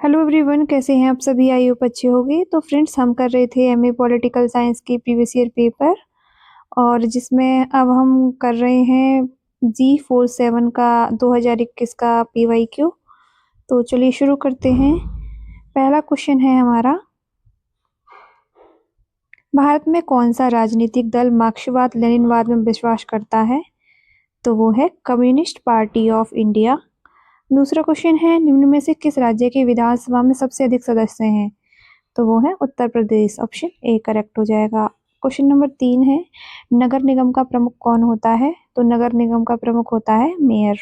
Hello everyone, कैसे हैं आप सभी? आई होप अच्छे होंगे। तो फ्रेंड्स, हम कर रहे थे एमए पॉलिटिकल साइंस की प्रीवियस ईयर पेपर, और जिसमें अब हम कर रहे हैं G47 का 2021 का PYQ। तो चलिए शुरू करते हैं। पहला क्वेश्चन है हमारा, भारत में कौन सा राजनीतिक दल मार्क्सवाद लेनिनवाद में विश्वास करता है? तो वो है कम्युनिस्ट पार्टी ऑफ इंडिया। दूसरा क्वेश्चन है, निम्न में से किस राज्य की विधानसभा में सबसे अधिक सदस्य हैं? तो वो है Uttar Pradesh. Option A correct हो जाएगा। क्वेश्चन नंबर 3 है, नगर निगम का प्रमुख कौन होता है? तो नगर निगम का प्रमुख होता है mayor.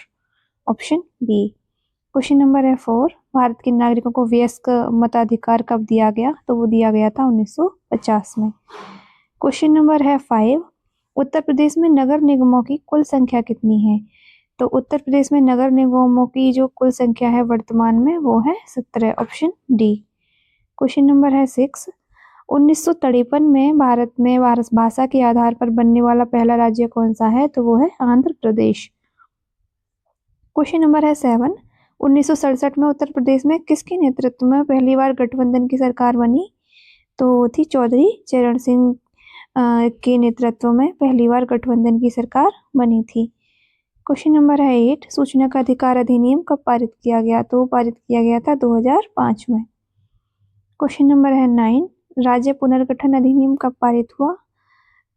Option B. Question number है 4, भारत के नागरिकों को वयस्क मताधिकार कब दिया गया? तो वो दिया गया था 1950 में। क्वेश्चन नंबर है 5, उत्तर प्रदेश में नगर निगमों की कुल संख्या कितनी है? तो उत्तर प्रदेश में नगर निगमों की जो कुल संख्या है वर्तमान में, वो है 17। Option D. क्वेश्चन नंबर है 6, 1953 में भारत में भाषा के आधार पर बनने वाला पहला राज्य कौन सा है? तो वो है आंध्र प्रदेश। क्वेश्चन नंबर है 7, 1967 में उत्तर प्रदेश में किसके नेतृत्व में पहली बार गठबंधन की सरकार बनी? तो वो थी चौधरी चरण सिंह के नेतृत्व में पहली बार गठबंधन की सरकार बनी थी। क्वेश्चन नंबर है 8, सूचना का अधिकार अधिनियम कब पारित किया गया? तो पारित किया गया था 2005 में। क्वेश्चन नंबर है 9, राज्य पुनर्गठन अधिनियम कब पारित हुआ?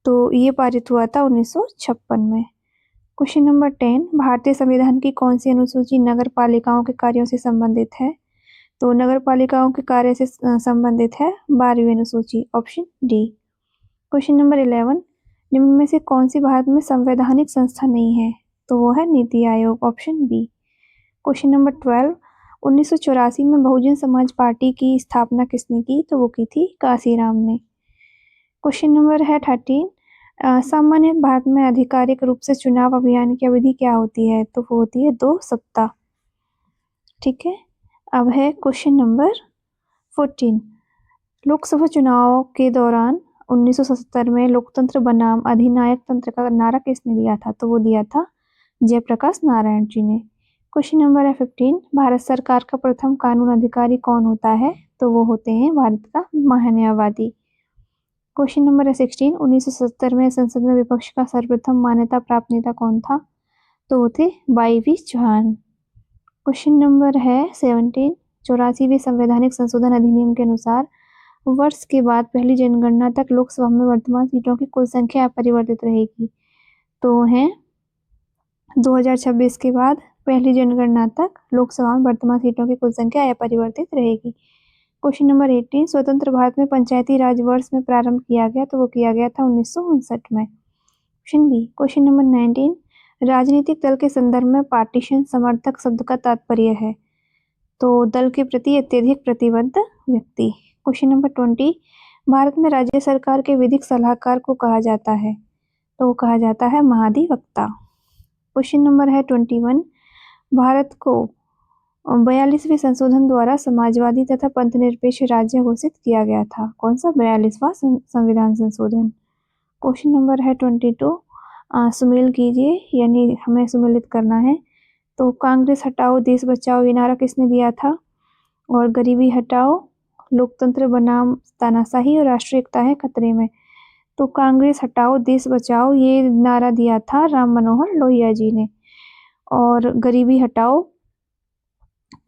तो ये पारित हुआ था 1956 में। क्वेश्चन नंबर 10, भारतीय संविधान की कौन सी अनुसूची नगर पालिकाओं के कार्यों से संबंधित है? तो नगर पालिकाओं के कार्य से संबंधित है 12वीं अनुसूची। Option D. क्वेश्चन नंबर 11, निम्न में से कौन सी भारत में संवैधानिक संस्था नहीं है? तो वो है NITI Aayog. Option B. Question number 12, 1984 में बहुजन समाज पार्टी की स्थापना किसने की? तो वो की थी काशीराम ने। क्वेश्चन नंबर है 13, सामान्य भारत में आधिकारिक रूप से चुनाव अभियान की अवधि क्या होती है? तो वो होती है 2 सप्ताह। ठीक है। अब है क्वेश्चन नंबर 14, लोकसभा चुनाव के दौरान 1977 में लोकतंत्र बनाम अधिनायक तंत्र का नारा किसने दिया था? तो वो दिया था जयप्रकाश नारायण जी ने। क्वेश्चन नंबर है 15, भारत सरकार का प्रथम कानून अधिकारी कौन होता है? तो वो होते हैं भारत का महान्यायवादी। क्वेश्चन नंबर है 16, 1970 में संसद में विपक्ष का सर्वप्रथम मान्यता प्राप्त नेता कौन था? तो वो थे वाईवी चौहान। क्वेश्चन नंबर है 17, 84वें संवैधानिक संशोधन अधिनियम के अनुसार वर्ष के बाद पहली जनगणना तक लोकसभा में वर्तमान सीटों की कुल संख्या अपरिवर्तित रहेगी। तो है 2026 के बाद पहली जनगणना तक लोकसभा में वर्तमान सीटों की कुल संख्या अपरिवर्तित रहेगी। क्वेश्चन नंबर 18, स्वतंत्र भारत में पंचायती राज वर्ष में प्रारंभ किया गया? तो वो किया गया था 1959 में। Option B. क्वेश्चन नंबर 19, राजनीतिक दल के संदर्भ में पार्टीशन समर्थक शब्द का तात्पर्य है? तो दल के प्रति अत्यधिक प्रतिबद्ध व्यक्ति। क्वेश्चन नंबर 20, भारत में राज्य सरकार के विधिक सलाहकार को कहा जाता है? तो वो कहा जाता है महाधिवक्ता। क्वेश्चन नंबर है 21, भारत को 42वें संशोधन द्वारा समाजवादी तथा पंथनिरपेक्ष राज्य घोषित किया गया था। कौन सा? 42वां संविधान संशोधन। क्वेश्चन नंबर है 22, सुमेल कीजिए, यानी हमें सुमेलित करना है। तो कांग्रेस हटाओ देश बचाओ ये नारा किसने दिया था? और गरीबी हटाओ, लोकतंत्र बनाम तानाशाही और राष्ट्रीय एकता है खतरे में। तो कांग्रेस हटाओ देश बचाओ ये नारा दिया था राम मनोहर लोहिया जी ने। और गरीबी हटाओ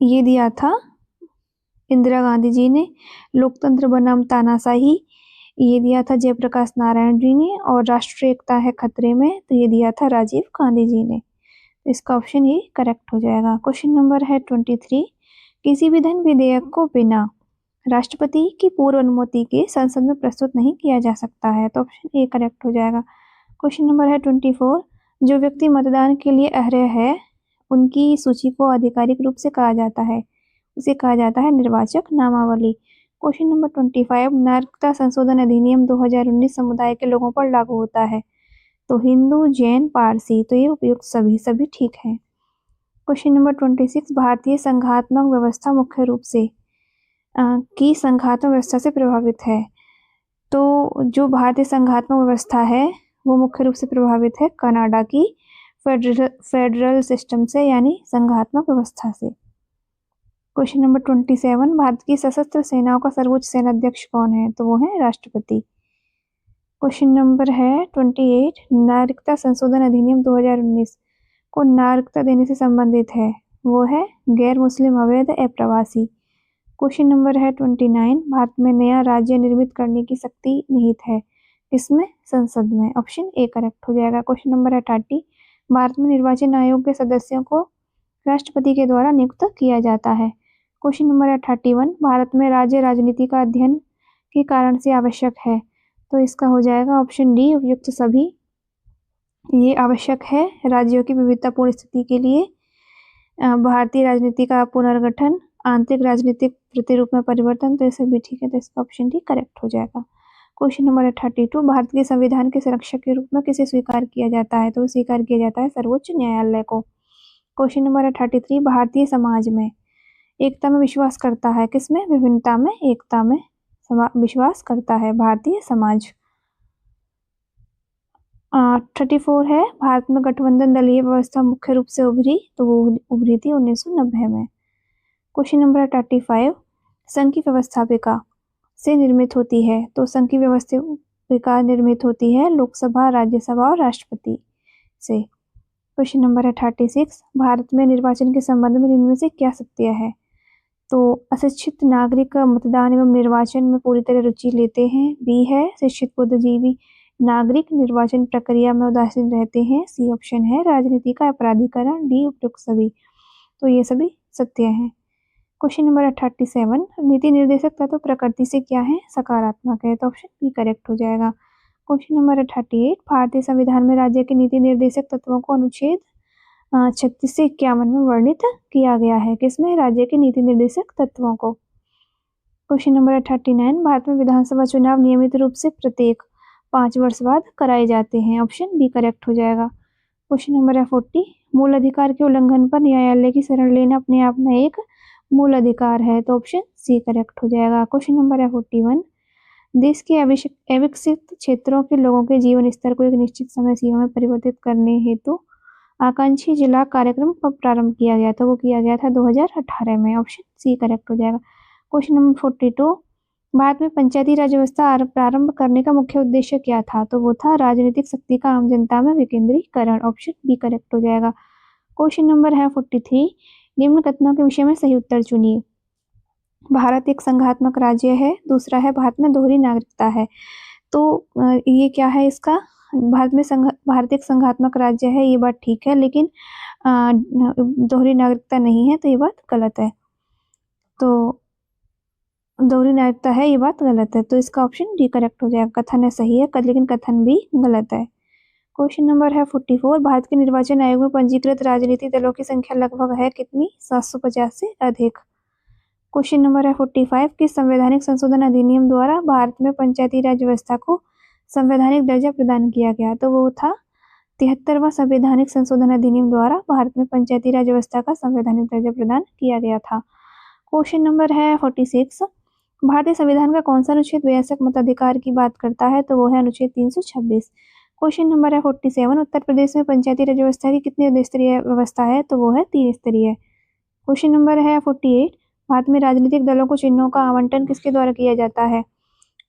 ये दिया था इंदिरा गांधी जी ने। लोकतंत्र बनाम तानाशाही ये दिया था जयप्रकाश नारायण जी ने। और राष्ट्रीय एकता है खतरे में तो ये दिया था राजीव गांधी जी ने। तो इसका ऑप्शन ये करेक्ट हो जाएगा। क्वेश्चन नंबर है 23, किसी भी धन विधेयक को बिना राष्ट्रपति की पूर्व अनुमति के संसद में प्रस्तुत नहीं किया जा सकता है। तो ऑप्शन ए करेक्ट हो जाएगा। क्वेश्चन नंबर है 24, जो व्यक्ति मतदान के लिए अर्ह है उनकी सूची को आधिकारिक रूप से कहा जाता है? उसे कहा जाता है निर्वाचक नामावली। क्वेश्चन नंबर 25, नागरिकता संशोधन अधिनियम 2019 समुदाय के लोगों पर लागू होता है? तो हिंदू, जैन, पारसी। तो ये उपयुक्त सभी ठीक है। क्वेश्चन नंबर 26, भारतीय संघात्मक व्यवस्था मुख्य रूप से की संघात्मक व्यवस्था से प्रभावित है? तो जो भारतीय संघात्मक व्यवस्था है वो मुख्य रूप से प्रभावित है कनाडा की फेडरल सिस्टम से, यानी संघात्मक व्यवस्था से। क्वेश्चन नंबर 27, भारत की सशस्त्र सेनाओं का सर्वोच्च सेनाध्यक्ष कौन है? तो वो है राष्ट्रपति। क्वेश्चन नंबर है 28, नागरिकता संशोधन अधिनियम 2019 को नागरिकता देने से संबंधित है, वो है गैर मुस्लिम, अवैध, अप्रवासी। क्वेश्चन नंबर है 29, भारत में नया राज्य निर्मित करने की शक्ति निहित है, किसमें? संसद में। ऑप्शन ए करेक्ट हो जाएगा। क्वेश्चन नंबर है 30, भारत में निर्वाचन आयोग के सदस्यों को राष्ट्रपति के द्वारा नियुक्त किया जाता है। क्वेश्चन नंबर है 31, भारत में राज्य राजनीति का अध्ययन के कारण से आवश्यक है, तो इसका हो जाएगा ऑप्शन डी उपयुक्त सभी। ये आवश्यक है राज्यों की विविधतापूर्ण स्थिति के लिए, भारतीय राजनीति का पुनर्गठन, आंतरिक राजनीतिक प्रतिरूप में परिवर्तन, तो ये सभी ठीक है, तो इसका ऑप्शन डी करेक्ट हो जाएगा। क्वेश्चन नंबर है 32, भारत के संविधान के संरक्षक के रूप में किसे स्वीकार किया जाता है? तो स्वीकार किया जाता है सर्वोच्च न्यायालय को। क्वेश्चन नंबर है 33, भारतीय समाज में एकता में विश्वास करता है, किसमें? विभिन्नता में एकता में विश्वास करता है भारतीय समाज। 34 है, भारत में गठबंधन दलीय व्यवस्था मुख्य रूप से उभरी, तो वो उभरी थी 1990 में। क्वेश्चन नंबर है 35, संघ की व्यवस्थापिका से निर्मित होती है, तो संघ की व्यवस्थापिका निर्मित होती है लोकसभा, राज्यसभा और राष्ट्रपति से। क्वेश्चन नंबर है 36, भारत में निर्वाचन के संबंध में निम्न में से क्या सत्य है? तो अशिक्षित नागरिक मतदान एवं निर्वाचन में पूरी तरह रुचि लेते हैं, बी है शिक्षित बुद्धिजीवी नागरिक निर्वाचन प्रक्रिया में उदासीन रहते हैं, सी ऑप्शन है राजनीति का अपराधीकरण, डी उपयुक्त सभी, तो ये सभी सत्य हैं। क्वेश्चन नंबर है 37, नीति निर्देशक तत्व प्रकृति से क्या है? सकारात्मक है, तो ऑप्शन बी करेक्ट हो जाएगा। क्वेश्चन नंबर है 38, भारतीय संविधान में राज्य के नीति निर्देशक तत्वों को अनुच्छेद 36 से 51 में वर्णित किया गया है, किसमें? राज्य के नीति निर्देशक तत्वों को। क्वेश्चन नंबर है 39, भारत में विधानसभा चुनाव नियमित रूप से प्रत्येक 5 वर्ष बाद कराए जाते हैं, ऑप्शन बी करेक्ट हो जाएगा। क्वेश्चन नंबर है 40, मूल अधिकार के उल्लंघन पर न्यायालय की शरण लेना अपने आप में एक मूल अधिकार है, तो ऑप्शन सी करेक्ट हो जाएगा। क्वेश्चन नंबर है 41, देश के अविकसित क्षेत्रों के लोगों के जीवन स्तर को एक निश्चित समय सीमा में परिवर्तित करने हेतु आकांक्षी जिला कार्यक्रम कब प्रारंभ किया गया? तो वो किया गया था 2018 में, ऑप्शन सी करेक्ट हो जाएगा। क्वेश्चन नंबर 42, भारत में पंचायती राज व्यवस्था प्रारंभ करने का मुख्य उद्देश्य क्या था? तो वो था राजनीतिक शक्ति का आम जनता में विकेंद्रीकरण, ऑप्शन बी करेक्ट हो जाएगा। क्वेश्चन नंबर है 43, निम्न कथनों के विषय में सही उत्तर चुनिए। भारत एक संघात्मक राज्य है, दूसरा है भारत में दोहरी नागरिकता है, तो ये क्या है इसका? भारत एक संघात्मक राज्य है, ये बात ठीक है, लेकिन दोहरी नागरिकता नहीं है, तो ये बात गलत है। तो दोहरी नागरिकता है, ये बात गलत है, तो इसका ऑप्शन डी करेक्ट हो जाएगा। कथन है सही है, लेकिन कथन भी गलत है। क्वेश्चन नंबर है 44, भारत के निर्वाचन आयोग में पंजीकृत राजनीतिक दलों की संख्या लगभग है कितनी? 750 से अधिक। क्वेश्चन नंबर है 45, किस संवैधानिक संशोधन अधिनियम द्वारा भारत में पंचायती राज व्यवस्था को संवैधानिक दर्जा प्रदान किया गया? तो वो था 73वां संवैधानिक संशोधन अधिनियम द्वारा भारत में पंचायती राज व्यवस्था का संवैधानिक दर्जा प्रदान किया गया था। क्वेश्चन नंबर है 46, भारतीय संविधान का कौन सा अनुच्छेद वयस्क मताधिकार की बात करता है? तो वो है अनुच्छेद 326। क्वेश्चन नंबर है 47, उत्तर प्रदेश में पंचायती राज व्यवस्था की कितनी स्तरीय व्यवस्था है? तो वो है 3 स्तरीय। क्वेश्चन नंबर है 48, भारत में राजनीतिक दलों को चिन्हों का आवंटन किसके द्वारा किया जाता है?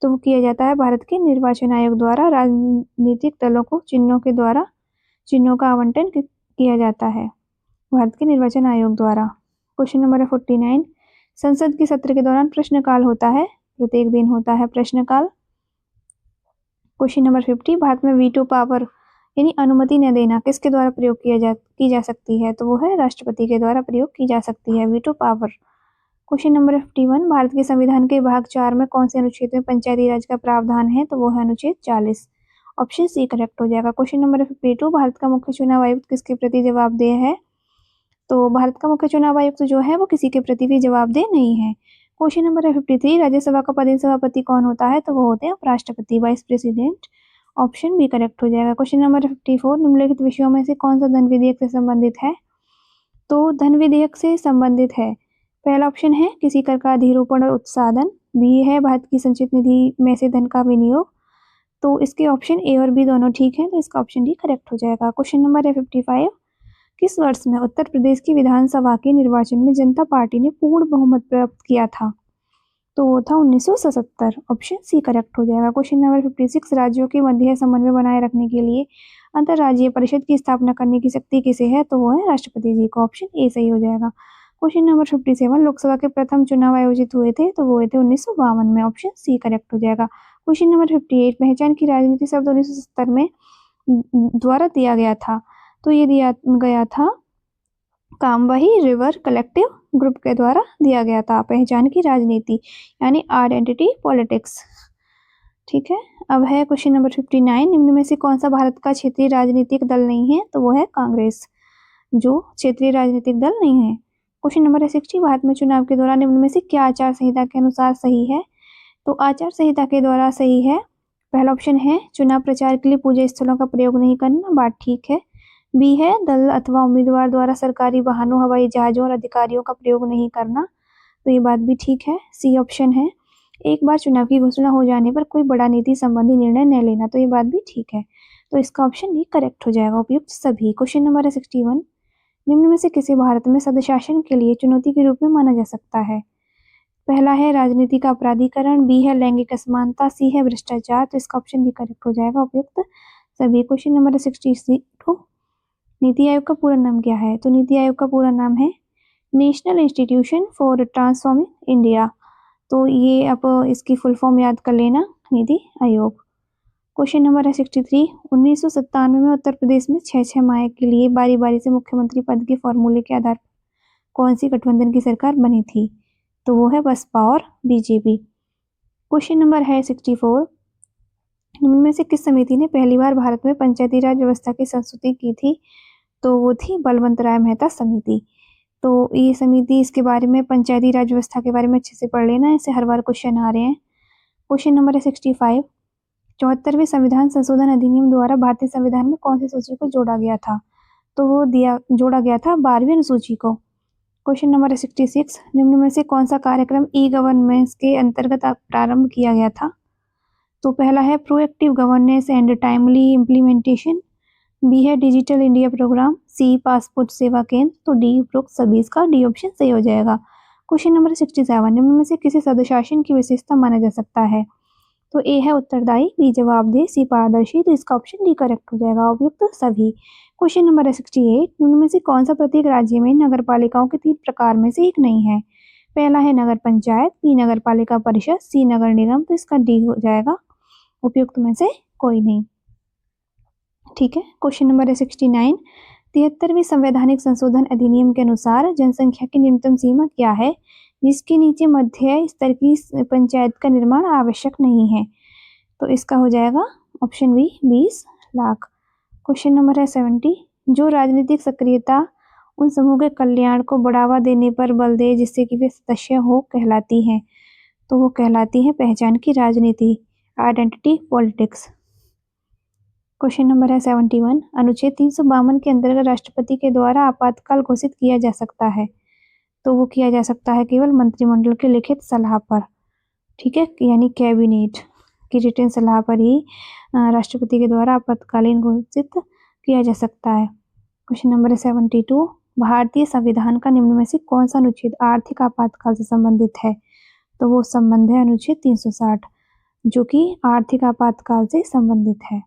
तो वो किया जाता है भारत के निर्वाचन आयोग द्वारा। राजनीतिक दलों को चिन्हों के द्वारा चिन्हों का आवंटन किया जाता है भारत के निर्वाचन आयोग द्वारा। क्वेश्चन नंबर है 49, संसद के सत्र के दौरान प्रश्नकाल होता है, प्रत्येक दिन होता है प्रश्नकाल। क्वेश्चन नंबर 50, भारत में वीटो पावर यानी अनुमति न देना किसके द्वारा प्रयोग की जा सकती है? तो वो है राष्ट्रपति के द्वारा प्रयोग की जा सकती है veto power. Question number 51, Bharat के संविधान के भाग 4 में कौन से अनुच्छेद में पंचायती राज का प्रावधान है? तो वो है अनुच्छेद 40, ऑप्शन सी करेक्ट हो जाएगा। क्वेश्चन नंबर 52, भारत का मुख्य चुनाव आयुक्त किसके प्रति जवाबदेह है? तो भारत का मुख्य चुनाव आयुक्त जो है वो किसी के प्रति भी जवाबदेह नहीं है। क्वेश्चन नंबर है 53, राज्यसभा का पदेन सभापति कौन होता है? तो वो होते हैं उपराष्ट्रपति, vice president, option B correct हो जाएगा। क्वेश्चन नंबर 54, निम्नलिखित विषयों में से कौन सा धन विधेयक से संबंधित है? तो धन विधेयक से संबंधित है, पहला ऑप्शन है किसी कर का अधिरोपण और उत्साधन, बी है भारत की संचित निधि में से धन का विनियोग, तो इसके ऑप्शन ए और बी दोनों ठीक है, तो इसका ऑप्शन डी करेक्ट हो जाएगा। क्वेश्चन नंबर है 55, किस वर्ष में उत्तर प्रदेश की विधानसभा के निर्वाचन में जनता पार्टी ने पूर्ण बहुमत प्राप्त किया था? तो वो था 1977। ऑप्शन सी करेक्ट हो जाएगा। क्वेश्चन नंबर 56, राज्यों के मध्य समन्वय बनाए रखने के लिए अंतरराज्यीय परिषद की स्थापना करने की शक्ति किसे है? तो वो है राष्ट्रपति जी को। ऑप्शन ए सही हो जाएगा। क्वेश्चन नंबर 57, लोकसभा के प्रथम चुनाव आयोजित हुए थे? तो वो हुए थे 1952 में। ऑप्शन सी करेक्ट हो जाएगा। क्वेश्चन नंबर 58, पहचान की राजनीति शब्द 1970 में द्वारा दिया गया था? तो ये दिया गया था कामवाही रिवर कलेक्टिव ग्रुप के द्वारा दिया गया था। पहचान की राजनीति यानी आइडेंटिटी पॉलिटिक्स। ठीक है, अब है क्वेश्चन नंबर 59, निम्न में से कौन सा भारत का क्षेत्रीय राजनीतिक दल नहीं है? तो वो है कांग्रेस, जो क्षेत्रीय राजनीतिक दल नहीं है। क्वेश्चन नंबर 60, भारत में चुनाव के दौरान निम्न में से क्या आचार संहिता के अनुसार सही है? तो आचार संहिता के द्वारा सही है, पहला ऑप्शन है चुनाव प्रचार के लिए पूजा स्थलों का प्रयोग नहीं करना, बात ठीक है। बी है दल अथवा उम्मीदवार द्वारा सरकारी वाहनों, हवाई जहाजों और अधिकारियों का प्रयोग नहीं करना, तो ये बात भी ठीक है। सी ऑप्शन है एक बार चुनाव की घोषणा हो जाने पर कोई बड़ा नीति संबंधी निर्णय न लेना, तो ये बात भी ठीक है। तो इसका ऑप्शन डी करेक्ट हो जाएगा, उपयुक्त सभी। क्वेश्चन नंबर है 61, निम्न में से किसे भारत में सदशासन के लिए चुनौती के रूप में माना जा सकता है? पहला है राजनीति का अपराधीकरण, बी है लैंगिक असमानता, सी है भ्रष्टाचार, तो इसका ऑप्शन डी करेक्ट हो जाएगा, उपयुक्त सभी। क्वेश्चन नंबर 62, नीति आयोग का पूरा नाम क्या है? तो नीति आयोग का पूरा नाम है national institution for transforming India, तो ये आप इसकी फुल फॉर्म याद कर लेना, नीति आयोग। क्वेश्चन नंबर है 63, 1997 में उत्तर प्रदेश में 6 माह के लिए बारी बारी से मुख्यमंत्री पद के फॉर्मूले के आधार पर कौन सी गठबंधन की सरकार बनी थी? तो वो है बसपा और बीजेपी। क्वेश्चन नंबर है 64, निम्न में से किस समिति ने पहली बार भारत में पंचायती राज व्यवस्था की संस्तुति की थी? तो वो थी बलवंत राय मेहता समिति। तो ये समिति, इसके बारे में पंचायती राज व्यवस्था के बारे में अच्छे से पढ़ लेना, इससे हर बार क्वेश्चन आ रहे हैं। क्वेश्चन नंबर है 65, 74वें संविधान संशोधन अधिनियम द्वारा भारतीय संविधान में कौन सी सूची को जोड़ा गया था? तो वो जोड़ा गया था 12वीं अनुसूची को। क्वेश्चन नंबर है 66, निम्न में से कौन सा कार्यक्रम ई गवर्नेंस के अंतर्गत प्रारंभ किया गया था? तो पहला है proactive governance and timely implementation, B है digital India programme, C passport Seva Kendra, तो डी उपरोक्त सभी, इसका डी ऑप्शन सही हो जाएगा। क्वेश्चन नंबर 67, निम्न में से किसी सदशासन की विशेषता माना जा सकता है? तो ए है उत्तरदायी, बी जवाबदेह, सी पारदर्शी, तो इसका ऑप्शन डी करेक्ट हो जाएगा, उपयुक्त सभी। क्वेश्चन नंबर 68, निम्न में से कौन सा प्रत्येक राज्य में नगर पालिकाओं के 3 प्रकार में से एक नहीं है? पहला है नगर पंचायत, बी नगर पालिका परिषद, सी नगर निगम, तो इसका डी हो जाएगा, उपयुक्त में से कोई नहीं। ठीक है, क्वेश्चन नंबर है 69, 73वें संवैधानिक संशोधन अधिनियम के अनुसार जनसंख्या की न्यूनतम सीमा क्या है जिसके नीचे मध्य स्तर की पंचायत का निर्माण आवश्यक नहीं है? तो इसका हो जाएगा option B 20 lakh. Question number है 70, जो राजनीतिक सक्रियता उन समूह के कल्याण को बढ़ावा देने पर बल दे जिससे कि वे सदस्य हो कहलाती है? तो वो कहलाती है पहचान की राजनीति, आइडेंटिटी पॉलिटिक्स। क्वेश्चन नंबर है 71, अनुच्छेद 352 के अंतर्गत राष्ट्रपति के द्वारा आपातकाल घोषित किया जा सकता है? तो वो किया जा सकता है केवल मंत्रिमंडल के लिखित सलाह पर। ठीक है, यानी कैबिनेट की रिटन सलाह पर ही राष्ट्रपति के द्वारा आपातकालीन घोषित किया जा सकता है। क्वेश्चन नंबर है 72, भारतीय संविधान का निम्न में से कौन सा अनुच्छेद आर्थिक आपातकाल से संबंधित है? तो वो संबंध है अनुच्छेद 360, जो कि आर्थिक आपातकाल से संबंधित है।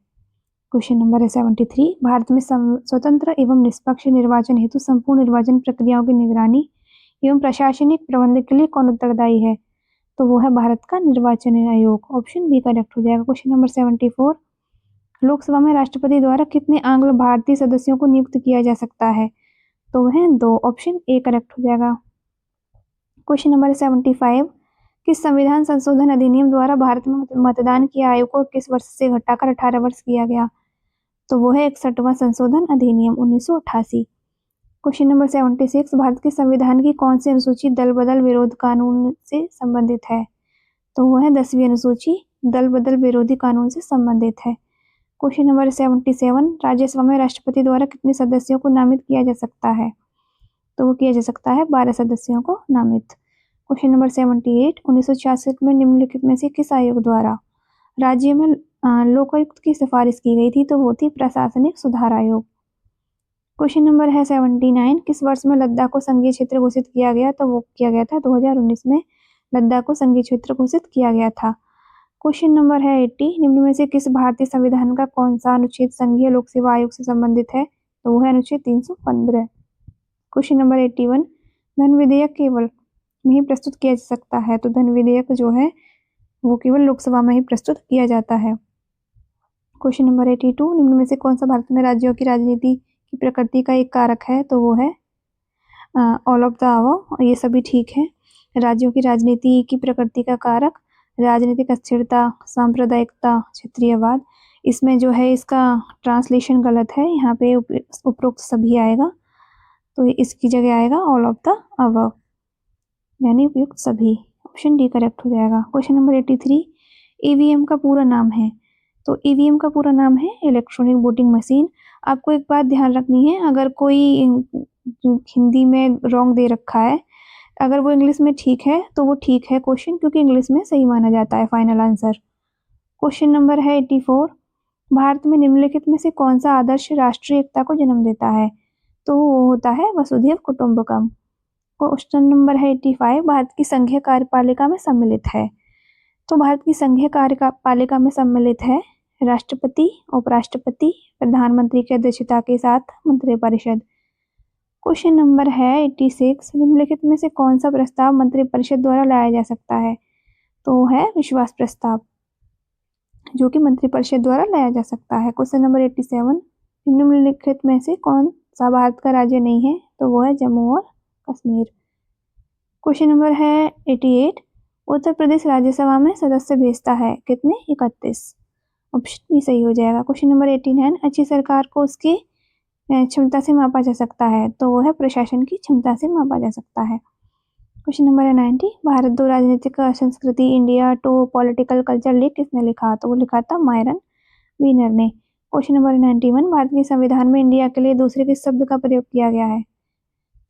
क्वेश्चन नंबर है 73, भारत में स्वतंत्र एवं निष्पक्ष निर्वाचन हेतु संपूर्ण निर्वाचन प्रक्रियाओं की निगरानी एवं प्रशासनिक प्रबंधन के लिए कौन उत्तरदायी है? तो वो है भारत का निर्वाचन आयोग, ऑप्शन बी करेक्ट हो जाएगा। क्वेश्चन नंबर 74, लोकसभा में राष्ट्रपति द्वारा कितने आंग्ल भारतीय सदस्यों को नियुक्त किया जा सकता है? तो वह 2, ऑप्शन ए करेक्ट हो जाएगा। क्वेश्चन नंबर 75, किस संविधान संशोधन अधिनियम द्वारा भारत में मतदान की आयु को 21 वर्ष से घटाकर 18 वर्ष किया गया? तो वो है 61वां संशोधन अधिनियम 1988। क्वेश्चन नंबर 76, भारत के संविधान की कौन सी अनुसूची दल बदल विरोध कानून से संबंधित है? तो वो है 10वीं अनुसूची, दल बदल विरोधी कानून से संबंधित है। क्वेश्चन नंबर 77, राज्यसभा में राष्ट्रपति द्वारा कितने सदस्यों को नामित किया जा सकता है? तो वो किया जा सकता है 12 सदस्यों को नामित। क्वेश्चन नंबर 78, 1966 में निम्नलिखित में से किस आयोग द्वारा राज्य में लोकायुक्त की सिफारिश की गई थी? तो वो थी प्रशासनिक सुधार आयोग। क्वेश्चन नंबर है 79, किस वर्ष में लद्दाख को संघीय क्षेत्र घोषित किया गया? तो वो किया गया था 2019 में लद्दाख को संघीय क्षेत्र घोषित किया गया था। क्वेश्चन नंबर है 80, निम्न में से किस भारतीय संविधान का कौन सा अनुच्छेद संघीय लोक सेवा आयोग से संबंधित है? तो वो है अनुच्छेद 315। क्वेश्चन नंबर 81, धन विधेयक केवल में ही प्रस्तुत किया जा सकता है? तो धन विधेयक जो है वो केवल लोकसभा में ही प्रस्तुत किया जाता है। क्वेश्चन नंबर 82, निम्न में से कौन सा भारत में राज्यों की राजनीति की प्रकृति का एक कारक है? तो वो है ऑल ऑफ द अबव, ये सभी ठीक है। राज्यों की राजनीति की प्रकृति का कारक राजनीतिक अस्थिरता, सांप्रदायिकता, क्षेत्रीयवाद। इसमें जो है इसका ट्रांसलेशन गलत है, यहाँ पे उपरोक्त सभी आएगा, तो इसकी जगह आएगा ऑल ऑफ द अबव, यानी उपयुक्त सभी। ऑप्शन डी करेक्ट हो जाएगा। क्वेश्चन नंबर 83, ईवीएम का पूरा नाम है? तो ईवीएम का पूरा नाम है इलेक्ट्रॉनिक वोटिंग मशीन। आपको एक बात ध्यान रखनी है, अगर कोई हिंदी में रॉन्ग दे रखा है, अगर वो इंग्लिश में ठीक है तो वो ठीक है क्वेश्चन, क्योंकि इंग्लिश में सही माना जाता है फाइनल आंसर। क्वेश्चन नंबर है 84, भारत में निम्नलिखित में से कौन सा आदर्श राष्ट्रीय एकता को जन्म देता है? तो वो होता है वसुधैव कुटुंबकम। क्वेश्चन नंबर है 85, भारत की संघीय कार्यपालिका में सम्मिलित है? तो भारत की संघीय कार्यपालिका में सम्मिलित है राष्ट्रपति, उपराष्ट्रपति, प्रधानमंत्री की अध्यक्षता के साथ मंत्रिपरिषद। क्वेश्चन नंबर है 86, निम्नलिखित में से कौन सा प्रस्ताव मंत्रिपरिषद द्वारा लाया जा सकता है? तो है विश्वास प्रस्ताव, जो कि मंत्रिपरिषद द्वारा लाया जा सकता है। क्वेश्चन नंबर 87, निम्नलिखित में से कौन सा भारत का राज्य नहीं है? तो वो है जम्मू और कश्मीर। क्वेश्चन नंबर है 88, उत्तर प्रदेश राज्यसभा में सदस्य भेजता है कितने? 31। ऑप्शन भी सही हो जाएगा। क्वेश्चन नंबर 89, अच्छी सरकार को उसकी क्षमता से मापा जा सकता है? तो वो है प्रशासन की क्षमता से मापा जा सकता है। क्वेश्चन नंबर है 90, भारत दो राजनीतिक संस्कृति इंडिया टू पॉलिटिकल कल्चर लेख किसने लिखा? तो वो लिखा था मायरन वीनर ने। क्वेश्चन नंबर 91, भारत के संविधान में इंडिया के लिए दूसरे किस शब्द का प्रयोग किया गया है?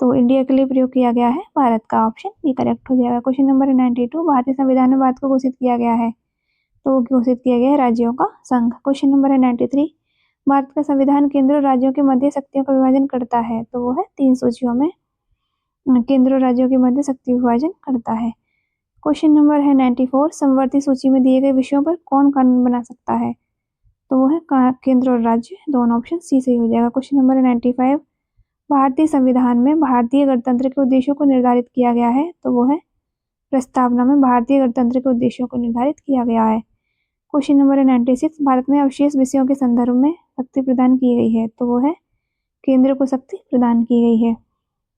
तो इंडिया के लिए प्रयोग किया गया है भारत का। ऑप्शन बी करेक्ट हो जाएगा। क्वेश्चन नंबर 92, भारतीय संविधान में भारत को घोषित किया गया है? तो घोषित किया गया है राज्यों का संघ। क्वेश्चन नंबर है 93, भारत का संविधान केंद्र और राज्यों के मध्य शक्तियों का विभाजन करता है? तो वो है 3 सूचियों में केंद्र और राज्यों के मध्य शक्ति विभाजन करता है। क्वेश्चन नंबर है 94, समवर्ती सूची में दिए गए विषयों पर कौन कानून बना सकता है? तो वो है केंद्र और राज्य, दोनों ऑप्शन सी सही हो जाएगा। क्वेश्चन नंबर है 95, भारतीय संविधान में भारतीय गणतंत्र के उद्देश्यों को निर्धारित किया गया है? तो वो है प्रस्तावना में भारतीय गणतंत्र के उद्देश्यों को निर्धारित किया गया है। क्वेश्चन नंबर है 96, भारत में अवशेष विषयों के संदर्भ में शक्ति प्रदान की गई है? तो वो है केंद्र को शक्ति प्रदान की गई है।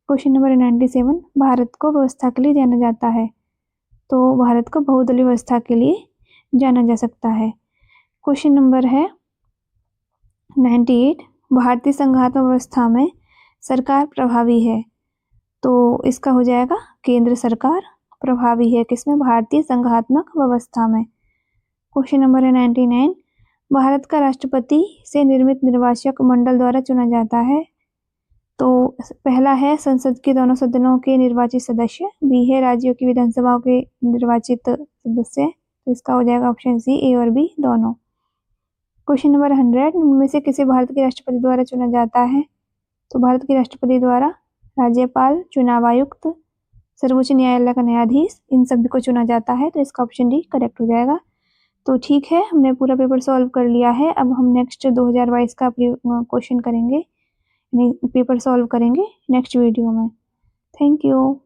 क्वेश्चन नंबर है 97, भारत को व्यवस्था के लिए जाना जाता है? तो भारत को बहुदलीय व्यवस्था के लिए जाना जा सकता है। क्वेश्चन नंबर है 98, भारतीय संघात्मक व्यवस्था में सरकार प्रभावी है? तो इसका हो जाएगा केंद्र सरकार प्रभावी है किसमें? भारतीय संघात्मक व्यवस्था में। क्वेश्चन नंबर है 99, भारत का राष्ट्रपति से निर्मित निर्वाचक मंडल द्वारा चुना जाता है? तो पहला है संसद के दोनों सदनों के निर्वाचित सदस्य, बी है राज्यों की विधानसभाओं के निर्वाचित सदस्य, तो इसका हो जाएगा ऑप्शन सी, ए और बी दोनों। क्वेश्चन नंबर 100, इनमें से किसे भारत के राष्ट्रपति द्वारा चुना जाता है? तो भारत के राष्ट्रपति द्वारा राज्यपाल, चुनाव आयुक्त, सर्वोच्च न्यायालय का न्यायाधीश, इन सभी को चुना जाता है, तो इसका ऑप्शन डी करेक्ट हो जाएगा। तो ठीक है, हमने पूरा पेपर सॉल्व कर लिया है। अब हम नेक्स्ट 2022 का क्वेश्चन करेंगे, पेपर सॉल्व करेंगे नेक्स्ट वीडियो में। Thank you.